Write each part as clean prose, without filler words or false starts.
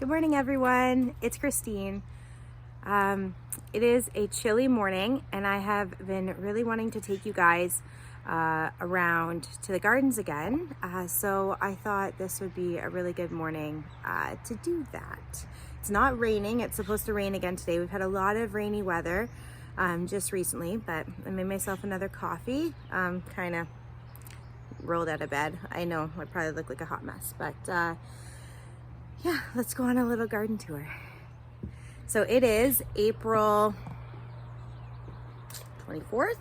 Good morning, everyone. It's Christine. It is a chilly morning, and I have been really wanting to take you guys around to the gardens again. So I thought this would be a really good morning to do that. It's not raining. It's supposed to rain again today. We've had a lot of rainy weather just recently, but I made myself another coffee. Kind of rolled out of bed. I know I probably look like a hot mess, but yeah, let's go on a little garden tour. So it is April 24th.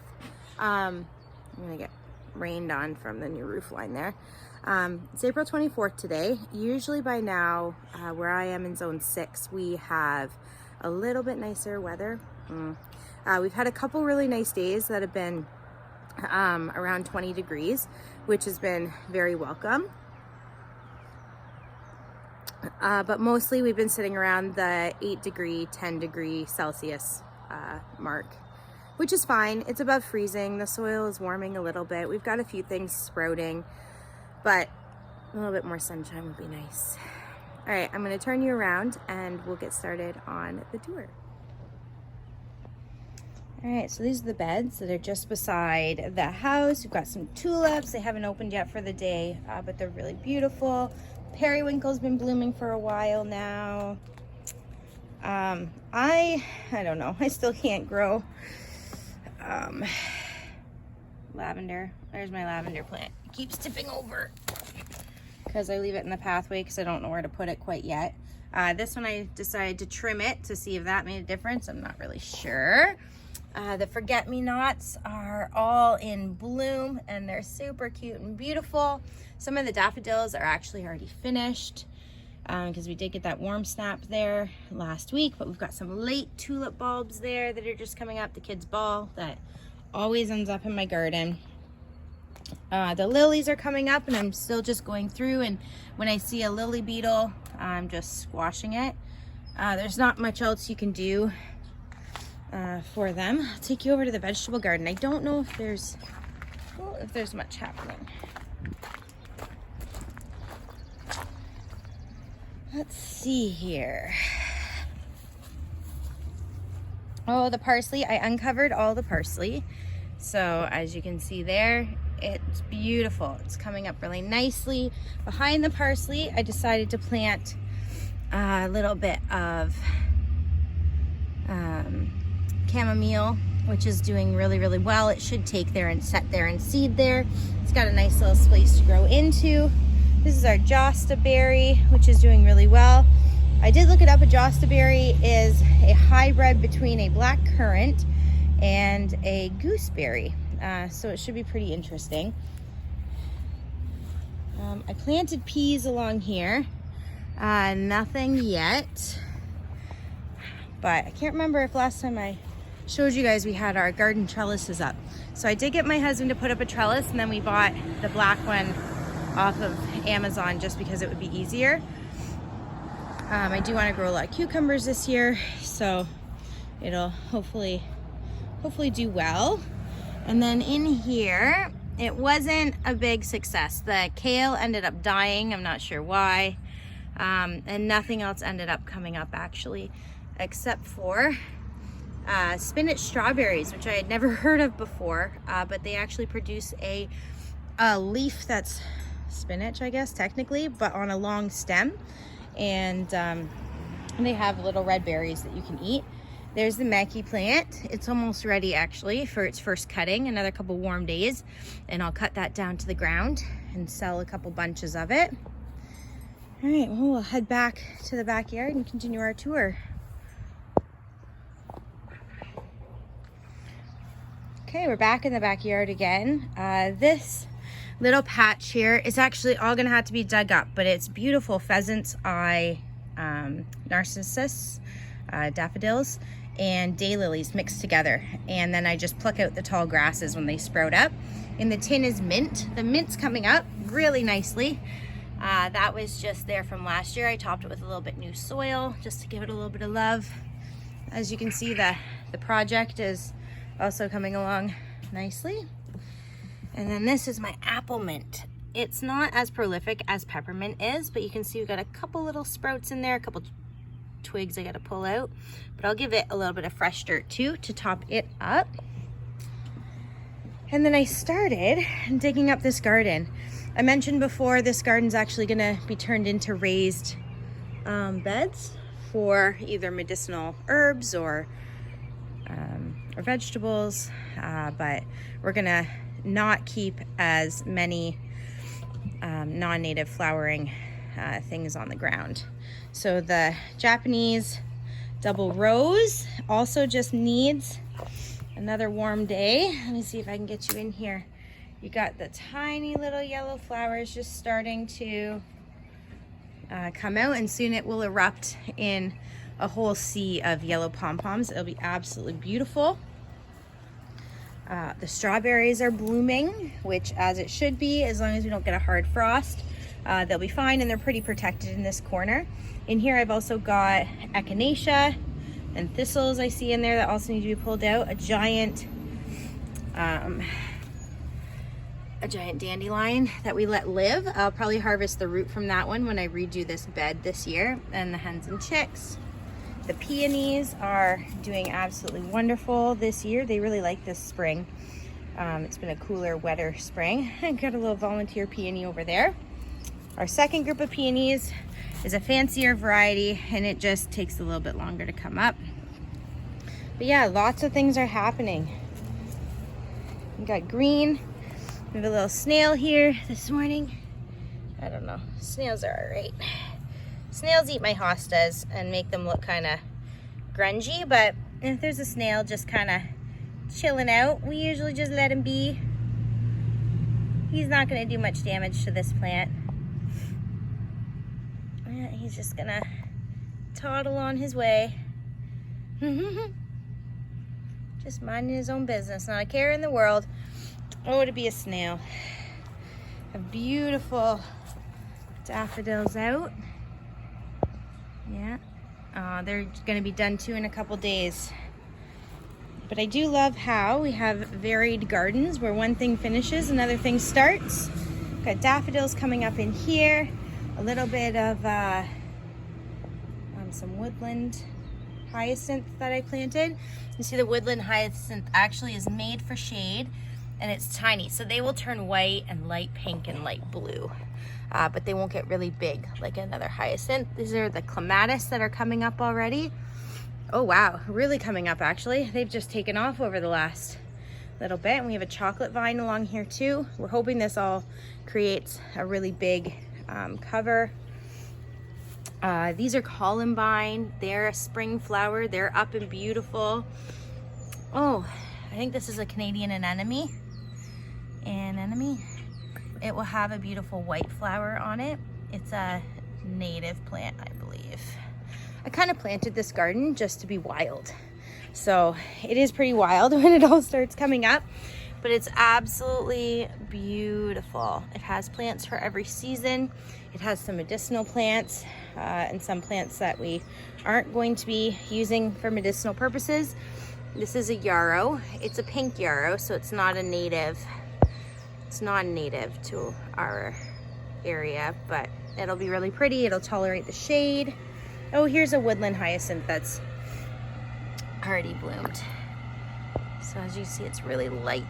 I'm gonna get rained on from the new roof line there. It's April 24th today. Usually by now, where I am in zone 6, we have a little bit nicer weather. We've had a couple really nice days that have been around 20 degrees, which has been very welcome. But mostly we've been sitting around the 8-degree, 10-degree Celsius mark, which is fine. It's above freezing. The soil is warming a little bit. We've got a few things sprouting, but a little bit more sunshine would be nice. All right, I'm going to turn you around and we'll get started on the tour. All right, so these are the beds that are just beside the house. We've got some tulips. They haven't opened yet for the day, but they're really beautiful. Periwinkle's been blooming for a while now. I don't know. I still can't grow lavender. There's my lavender plant. It keeps tipping over because I leave it in the pathway because I don't know where to put it quite yet. This one I decided to trim it to see if that made a difference. I'm not really sure. The forget-me-nots are all in bloom and they're super cute and beautiful. Some of the daffodils are actually already finished because we did get that warm snap there last week, but we've got some late tulip bulbs there that are just coming up. The kids' ball that always ends up in my garden. The lilies are coming up and I'm still just going through, and when I see a lily beetle, I'm just squashing it. There's not much else you can do for them. I'll take you over to the vegetable garden. I don't know if there's much happening. Let's see here. Oh, the parsley. I uncovered all the parsley. So as you can see there, it's beautiful. It's coming up really nicely. Behind the parsley, I decided to plant a little bit of chamomile, which is doing really, really well. It should take there and set there and seed there. It's got a nice little space to grow into. This is our Josta berry, which is doing really well. I did look it up. A Josta berry is a hybrid between a black currant and a gooseberry. So it should be pretty interesting. I planted peas along here. Nothing yet. But I can't remember if last time I showed you guys we had our garden trellises up. So I did get my husband to put up a trellis, and then we bought the black one off of Amazon just because it would be easier. I do want to grow a lot of cucumbers this year, so it'll hopefully do well. And then in here, it wasn't a big success. The kale ended up dying. I'm not sure why. And nothing else ended up coming up actually, except for spinach strawberries, which I had never heard of before, but they actually produce a leaf that's spinach, I guess, technically, but on a long stem, and they have little red berries that you can eat. There's the Mackie plant. It's almost ready actually for its first cutting. Another couple warm days and I'll cut that down to the ground and sell a couple bunches of it. All right, well, we'll head back to the backyard and continue our tour. Okay, we're back in the backyard again. This little patch here is actually all gonna have to be dug up, but it's beautiful pheasant's eye narcissus, daffodils, and daylilies mixed together. And then I just pluck out the tall grasses when they sprout up. In the tin is mint. The mint's coming up really nicely. That was just there from last year. I topped it with a little bit new soil just to give it a little bit of love. As you can see, the project is also coming along nicely. And then this is my apple mint. It's not as prolific as peppermint is, but you can see we've got a couple little sprouts in there, a couple twigs I gotta pull out, but I'll give it a little bit of fresh dirt too to top it up. And then I started digging up this garden. I mentioned before this garden's actually gonna be turned into raised beds for either medicinal herbs or vegetables, but we're gonna not keep as many non-native flowering things on the ground. So the Japanese double rose also just needs another warm day. Let me see if I can get you in here. You got the tiny little yellow flowers just starting to come out, and soon it will erupt in a whole sea of yellow pom-poms. It'll be absolutely beautiful. The strawberries are blooming, which as it should be, as long as we don't get a hard frost, they'll be fine, and they're pretty protected in this corner. In here I've also got echinacea and thistles I see in there that also need to be pulled out. A giant dandelion that we let live. I'll probably harvest the root from that one when I redo this bed this year. And the hens and chicks. The peonies are doing absolutely wonderful this year. They really like this spring. It's been a cooler, wetter spring. I got a little volunteer peony over there. Our second group of peonies is a fancier variety, and it just takes a little bit longer to come up. But yeah, lots of things are happening. We got green. We have a little snail here this morning. I don't know, snails are all right. Snails eat my hostas and make them look kind of grungy, but if there's a snail just kind of chilling out, we usually just let him be. He's not going to do much damage to this plant. Yeah, he's just going to toddle on his way. Just minding his own business, not a care in the world. Oh, to be a snail. A beautiful daffodils out. Yeah, they're gonna be done too in a couple days. But I do love how we have varied gardens where one thing finishes, another thing starts. Got daffodils coming up in here, a little bit of some woodland hyacinth that I planted. You see the woodland hyacinth actually is made for shade, and it's tiny, so they will turn white and light pink and light blue. But they won't get really big like another hyacinth. These are the clematis that are coming up already. Oh wow, really coming up actually. They've just taken off over the last little bit. And we have a chocolate vine along here too. We're hoping this all creates a really big cover. These are columbine. They're a spring flower. They're up and beautiful. Oh, I think this is a Canadian anemone. It will have a beautiful white flower on it. It's a native plant, I believe. I kind of planted this garden just to be wild. So it is pretty wild when it all starts coming up, but it's absolutely beautiful. It has plants for every season. It has some medicinal plants and some plants that we aren't going to be using for medicinal purposes. This is a yarrow. It's a pink yarrow, so it's not a native. It's non-native to our area, but it'll be really pretty. It'll tolerate the shade. Oh, here's a woodland hyacinth that's already bloomed. So as you see, it's really light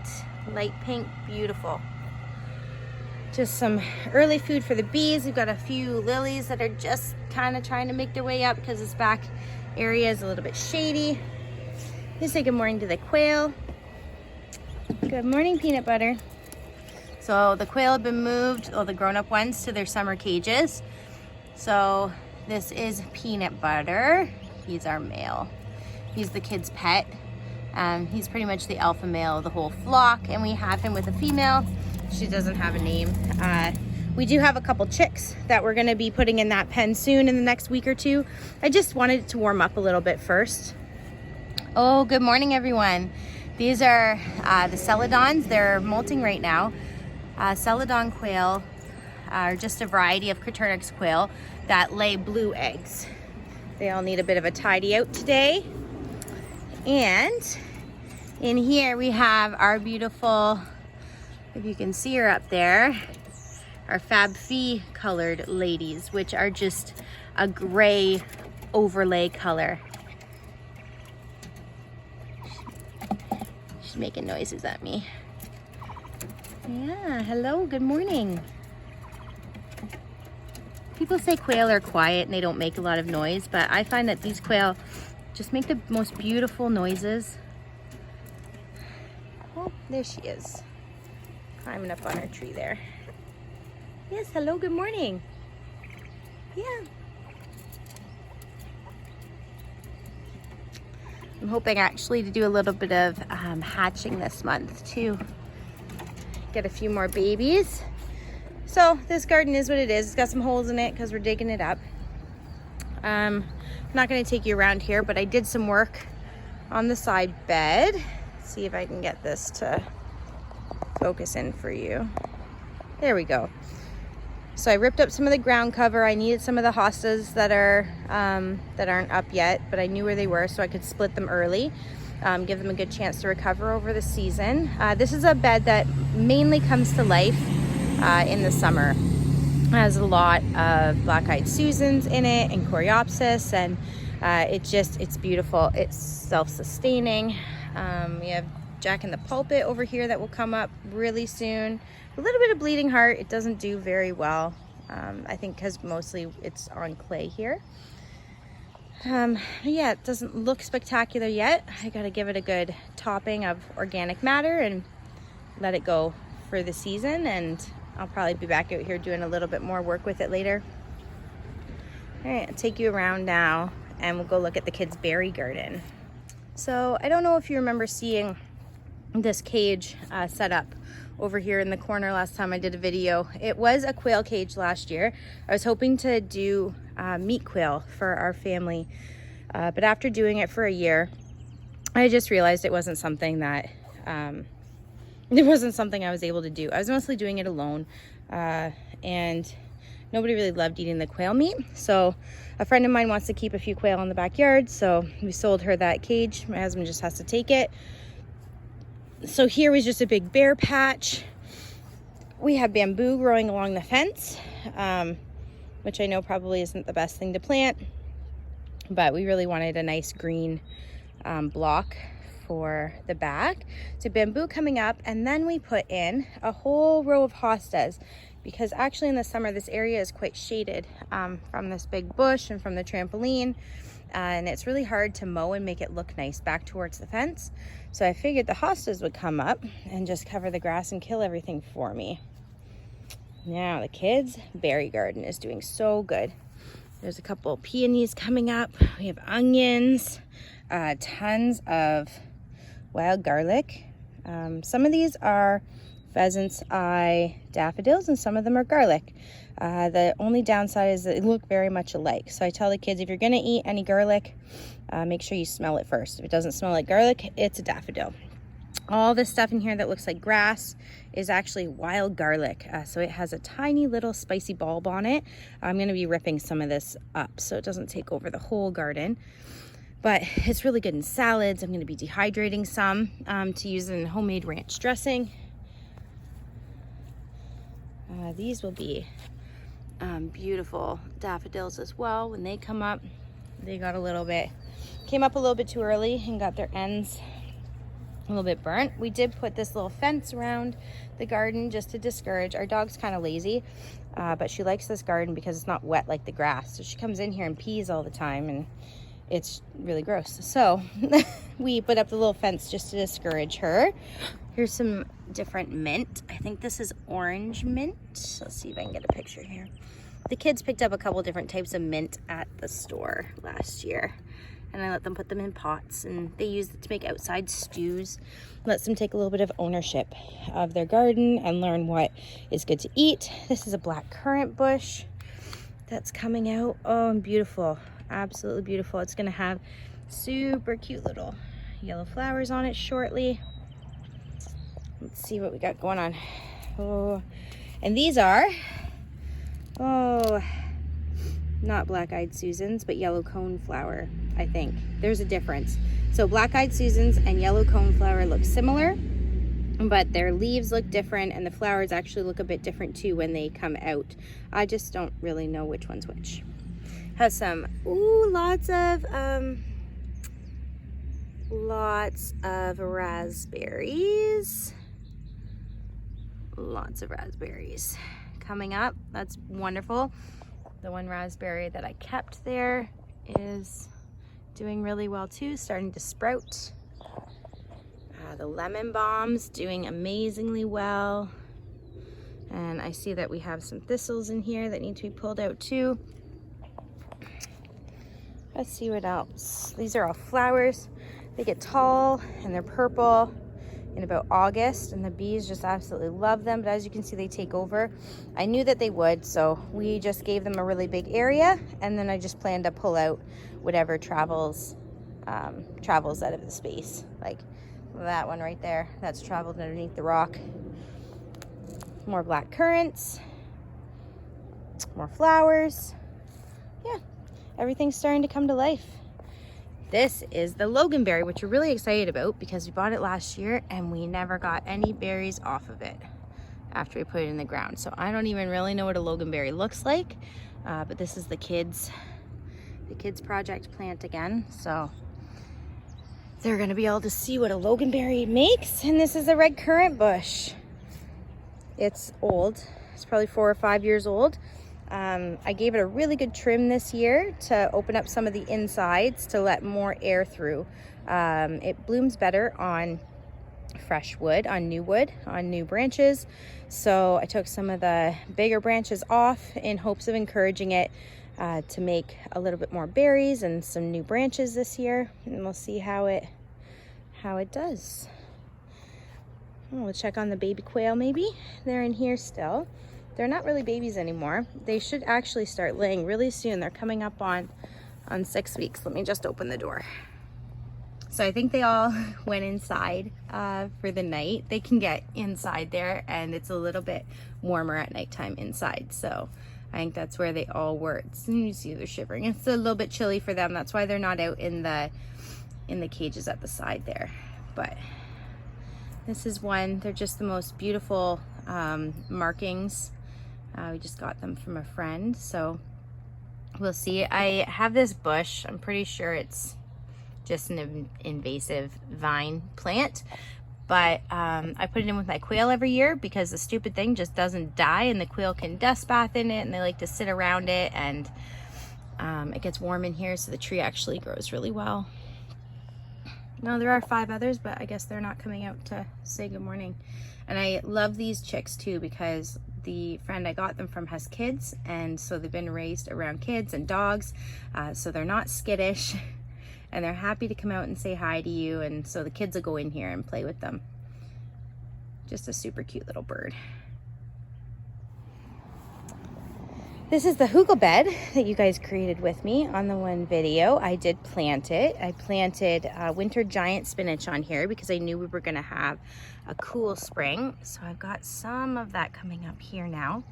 pink, beautiful. Just some early food for the bees. We've got a few lilies that are just kind of trying to make their way up because this back area is a little bit shady. Let's say good morning to the quail. Good morning, peanut butter. So the quail have been moved, the grown-up ones, to their summer cages. So this is Peanut Butter. He's our male. He's the kid's pet. He's pretty much the alpha male of the whole flock, and we have him with a female. She doesn't have a name. We do have a couple chicks that we're gonna be putting in that pen soon in the next week or two. I just wanted it to warm up a little bit first. Oh, good morning, everyone. These are the celadons. They're molting right now. Celadon quail are just a variety of Craternix quail that lay blue eggs. They all need a bit of a tidy out today. And in here we have our beautiful, if you can see her up there, our Fab Fee colored ladies, which are just a gray overlay color. She's making noises at me. Yeah, hello, good morning. People say quail are quiet and they don't make a lot of noise, but I find that these quail just make the most beautiful noises. Oh, there she is, climbing up on her tree there. Yes, hello, good morning. Yeah. I'm hoping actually to do a little bit of hatching this month too. Get a few more babies. So this garden is what it is. It's got some holes in it because we're digging it up. I'm not going to take you around here, but I did some work on the side bed. Let's see if I can get this to focus in for you. There we go. So I ripped up some of the ground cover. I needed some of the hostas that aren't up yet, but I knew where they were, so I could split them early, give them a good chance to recover over the season. This is a bed that mainly comes to life in the summer. It has a lot of black-eyed Susans in it and Coreopsis, and it's beautiful. It's self-sustaining. We have Jack in the Pulpit over here that will come up really soon. A little bit of bleeding heart. It doesn't do very well. I think because mostly it's on clay here. Yeah, it doesn't look spectacular yet. I gotta give it a good topping of organic matter and let it go for the season, and I'll probably be back out here doing a little bit more work with it later. All right, I'll take you around now and we'll go look at the kids' berry garden. So I don't know if you remember seeing this cage set up over here in the corner last time I did a video. It was a quail cage last year. I was hoping to do meat quail for our family, but after doing it for a year, I just realized it wasn't something that I was able to do. I was mostly doing it alone, and nobody really loved eating the quail meat. So a friend of mine wants to keep a few quail in the backyard, so we sold her that cage. My husband just has to take it. So here was just a big bare patch. We have bamboo growing along the fence, which I know probably isn't the best thing to plant, but we really wanted a nice green block for the back. So bamboo coming up, and then we put in a whole row of hostas, because actually in the summer this area is quite shaded from this big bush and from the trampoline, and it's really hard to mow and make it look nice back towards the fence. So I figured the hostas would come up and just cover the grass and kill everything for me. Now the kids' berry garden is doing so good. There's a couple peonies coming up. We have onions, tons of wild garlic. Some of these are pheasant's eye daffodils and some of them are garlic. The only downside is that they look very much alike. So I tell the kids, if you're gonna eat any garlic, make sure you smell it first. If it doesn't smell like garlic, it's a daffodil. All this stuff in here that looks like grass is actually wild garlic. So it has a tiny little spicy bulb on it. I'm gonna be ripping some of this up so it doesn't take over the whole garden. But it's really good in salads. I'm gonna be dehydrating some to use in homemade ranch dressing. These will be beautiful daffodils as well. When they come up, they got came up a little bit too early and got their ends a little bit burnt. We did put this little fence around the garden just to discourage. Our dog's kind of lazy, but she likes this garden because it's not wet like the grass. So she comes in here and pees all the time, and it's really gross. So we put up the little fence just to discourage her. Here's some different mint. I think this is orange mint. Let's see if I can get a picture here. The kids picked up a couple different types of mint at the store last year, and I let them put them in pots, and they used it to make outside stews. Lets them take a little bit of ownership of their garden and learn what is good to eat. This is a black currant bush that's coming out. Oh, and beautiful. Absolutely beautiful. It's gonna have super cute little yellow flowers on it shortly. Let's see what we got going on. Oh, and these are, not black-eyed Susans, but yellow coneflower, I think. There's a difference. So black-eyed Susans and yellow coneflower look similar. but their leaves look different and the flowers actually look a bit different too when they come out. I just don't really know which one's which. Has some, ooh, lots of raspberries. Lots of raspberries coming up. That's wonderful. The one raspberry that I kept there is doing really well too, starting to sprout. The lemon balm's doing amazingly well. And I see that we have some thistles in here that need to be pulled out too. Let's see what else. These are all flowers. They get tall and they're purple in about August, and the bees just absolutely love them. But as you can see, they take over. I knew that they would, so we just gave them a really big area, and then I just planned to pull out whatever travels out of the space. Like that one right there, that's traveled underneath the rock. More black currants, more flowers. Yeah, everything's starting to come to life. This is the loganberry, which we're really excited about because we bought it last year and we never got any berries off of it after we put it in the ground. So I don't even really know what a loganberry looks like, but this is the kids project plant again. So they're gonna be able to see what a loganberry makes. And this is a red currant bush. It's old, it's probably 4 or 5 years old. I gave it a really good trim this year to open up some of the insides to let more air through. It blooms better on fresh wood, on new branches. So I took some of the bigger branches off in hopes of encouraging it to make a little bit more berries and some new branches this year. And we'll see how it does. We'll check on the baby quail maybe. They're in here still. They're not really babies anymore. They should actually start laying really soon. They're coming up on 6 weeks. Let me just open the door. So I think they all went inside for the night. They can get inside there and it's a little bit warmer at nighttime inside. So I think that's where they all were. You see they're shivering. It's a little bit chilly for them. That's why they're not out in the cages at the side there. But this is one. They're just the most beautiful markings. We just got them from a friend, so we'll see. I have this bush. I'm pretty sure it's just an invasive vine plant, but I put it in with my quail every year because the stupid thing just doesn't die, and the quail can dust bath in it and they like to sit around it, and it gets warm in here, so the tree actually grows really well. No, there are 5 others, but I guess they're not coming out to say good morning. And I love these chicks too because the friend I got them from has kids, and so they've been raised around kids and dogs, so they're not skittish and they're happy to come out and say hi to you, and so the kids will go in here and play with them. Just a super cute little bird. This is the hugel bed that you guys created with me on the one video. I did plant it. I planted winter giant spinach on here because I knew we were gonna have a cool spring. So I've got some of that coming up here now.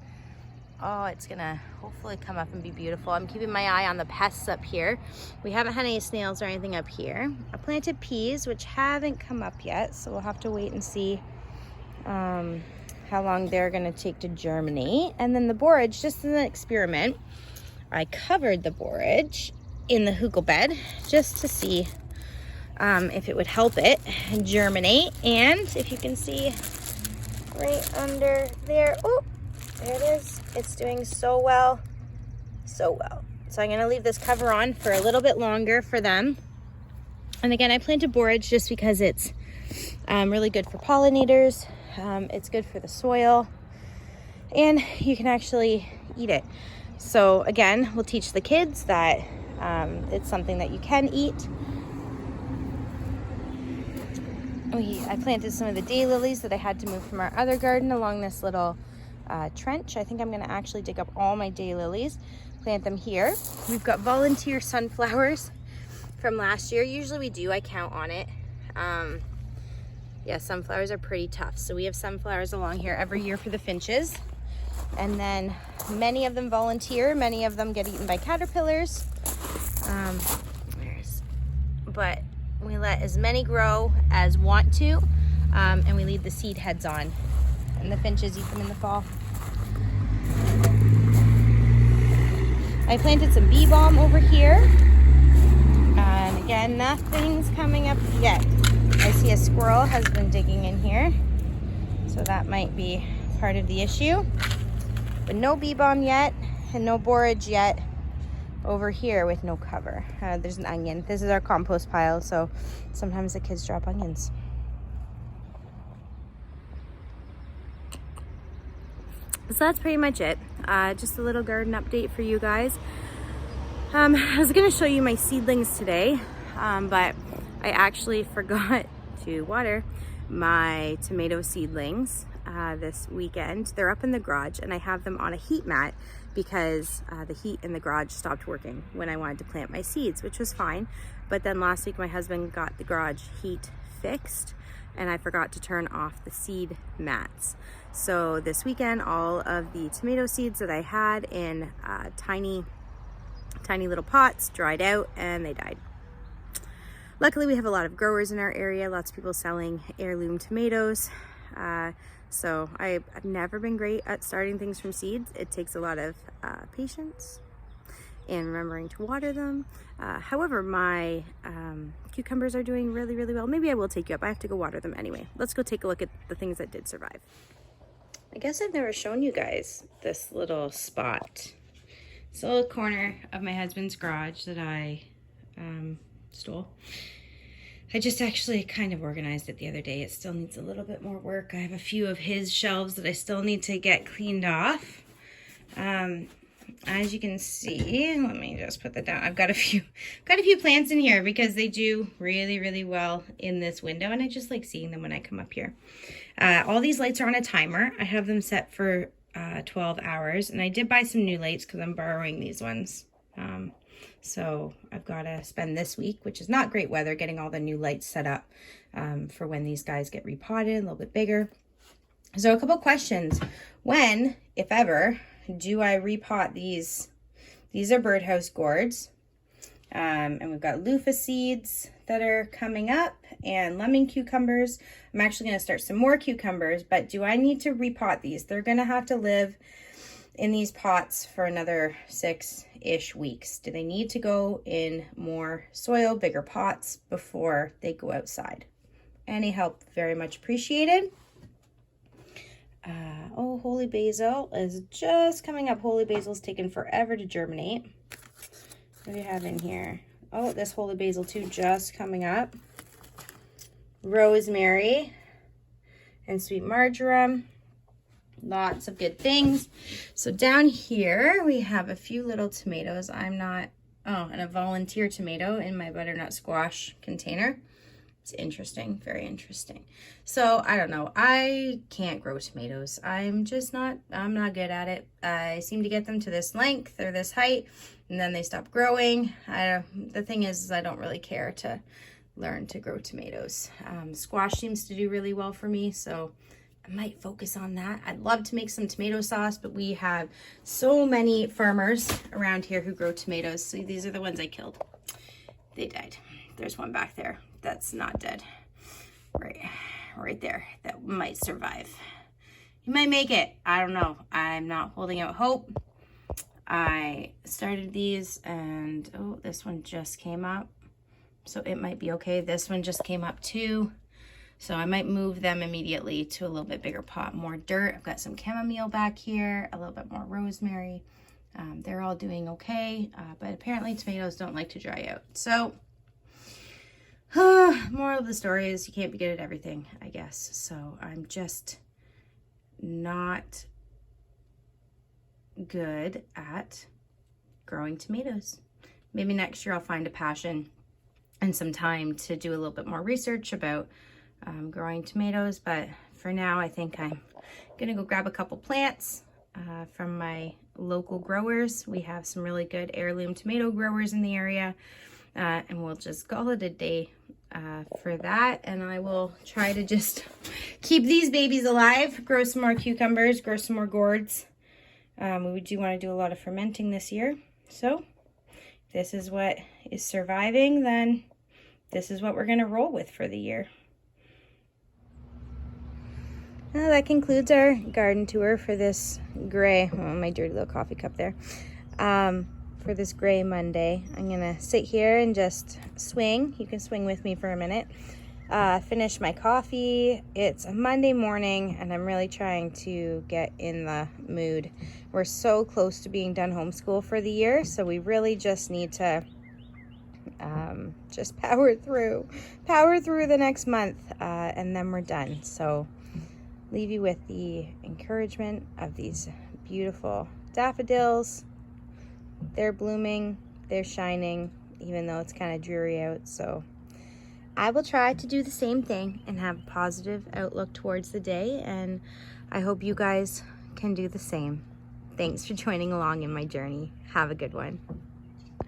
Oh, it's gonna hopefully come up and be beautiful. I'm keeping my eye on the pests up here. We haven't had any snails or anything up here. I planted peas, which haven't come up yet, so we'll have to wait and see how long they're gonna take to germinate. And then the borage, just as an experiment, I covered the borage in the hugel bed just to see if it would help it germinate. And if you can see right under there, oh, there it is. It's doing so well, so well. So I'm gonna leave this cover on for a little bit longer for them. And again, I planted borage just because it's really good for pollinators. It's good for the soil, and you can actually eat it. So again, we'll teach the kids that it's something that you can eat. I planted some of the daylilies that I had to move from our other garden along this little trench. I think I'm going to actually dig up all my daylilies, plant them here. We've got volunteer sunflowers from last year. Usually we do, I count on it. Yeah, sunflowers are pretty tough. So we have sunflowers along here every year for the finches. And then many of them volunteer, many of them get eaten by caterpillars. But we let as many grow as want to. and we leave the seed heads on, and the finches eat them in the fall. I planted some bee balm over here, and again, nothing's coming up yet. I see a squirrel has been digging in here, so that might be part of the issue. But no bee balm yet, and no borage yet over here with no cover. There's an onion. This is our compost pile, so sometimes the kids drop onions. So that's pretty much it. Just a little garden update for you guys. I was gonna show you my seedlings today, but I actually forgot to water my tomato seedlings this weekend. They're up in the garage, and I have them on a heat mat because the heat in the garage stopped working when I wanted to plant my seeds, which was fine. But then last week my husband got the garage heat fixed, and I forgot to turn off the seed mats. So this weekend, all of the tomato seeds that I had in tiny little pots dried out, and they died. Luckily, we have a lot of growers in our area, lots of people selling heirloom tomatoes. So I've never been great at starting things from seeds. It takes a lot of patience and remembering to water them. However, my cucumbers are doing really, really well. Maybe I will take you up. I have to go water them anyway. Let's go take a look at the things that did survive. I guess I've never shown you guys this little spot. It's a little corner of my husband's garage that I stole. I just actually kind of organized it the other day. It still needs a little bit more work. I have a few of his shelves that I still need to get cleaned off. As you can see, let me just put that down. I've got a few plants in here because they do really, really well in this window, and I just like seeing them when I come up here. All these lights are on a timer. I have them set for 12 hours, and I did buy some new lights because I'm borrowing these ones. So I've got to spend this week, which is not great weather, getting all the new lights set up for when these guys get repotted a little bit bigger. So a couple questions. When, if ever, do I repot these? These are birdhouse gourds. And we've got loofah seeds that are coming up and lemon cucumbers. I'm actually going to start some more cucumbers, but do I need to repot these? They're going to have to live in these pots for another 6-ish weeks. Do they need to go in more soil, bigger pots before they go outside? Any help very much appreciated. Oh, holy basil is just coming up. Holy basil's taken forever to germinate. What do you have in here? Oh, this holy basil too, just coming up. Rosemary and sweet marjoram. Lots of good things. So down here we have a few little tomatoes. And a volunteer tomato in my butternut squash container. It's interesting, very interesting. So I don't know, I can't grow tomatoes. I'm not good at it. I seem to get them to this length or this height, and then they stop growing. The thing is I don't really care to learn to grow tomatoes. Squash seems to do really well for me, so I might focus on that. I'd love to make some tomato sauce, but we have so many farmers around here who grow tomatoes. So these are the ones I killed. They died. There's one back there that's not dead. Right there. That might survive. You might make it. I don't know. I'm not holding out hope. I started these and this one just came up. So it might be okay. This one just came up too. So I might move them immediately to a little bit bigger pot, more dirt. I've got some chamomile back here, a little bit more rosemary. They're all doing okay, but apparently tomatoes don't like to dry out. So, moral of the story is you can't be good at everything, I guess. So I'm just not good at growing tomatoes. Maybe next year I'll find a passion and some time to do a little bit more research about growing tomatoes, but for now I think I'm gonna go grab a couple plants from my local growers. We have some really good heirloom tomato growers in the area, and we'll just call it a day for that. And I will try to just keep these babies alive, grow some more cucumbers, grow some more gourds. We do want to do a lot of fermenting this year, so if this is what is surviving, then this is what we're going to roll with for the year. Well, that concludes our garden tour for this gray, oh, my dirty little coffee cup there, for this gray Monday. I'm gonna sit here and just swing. You can swing with me for a minute. Finish my coffee. It's a Monday morning and I'm really trying to get in the mood. We're so close to being done homeschool for the year, so we really just need to just power through the next month, and then we're done. So leave you with the encouragement of these beautiful daffodils. They're blooming, they're shining, even though it's kind of dreary out. So I will try to do the same thing and have a positive outlook towards the day, and I hope you guys can do the same. Thanks for joining along in my journey. Have a good one.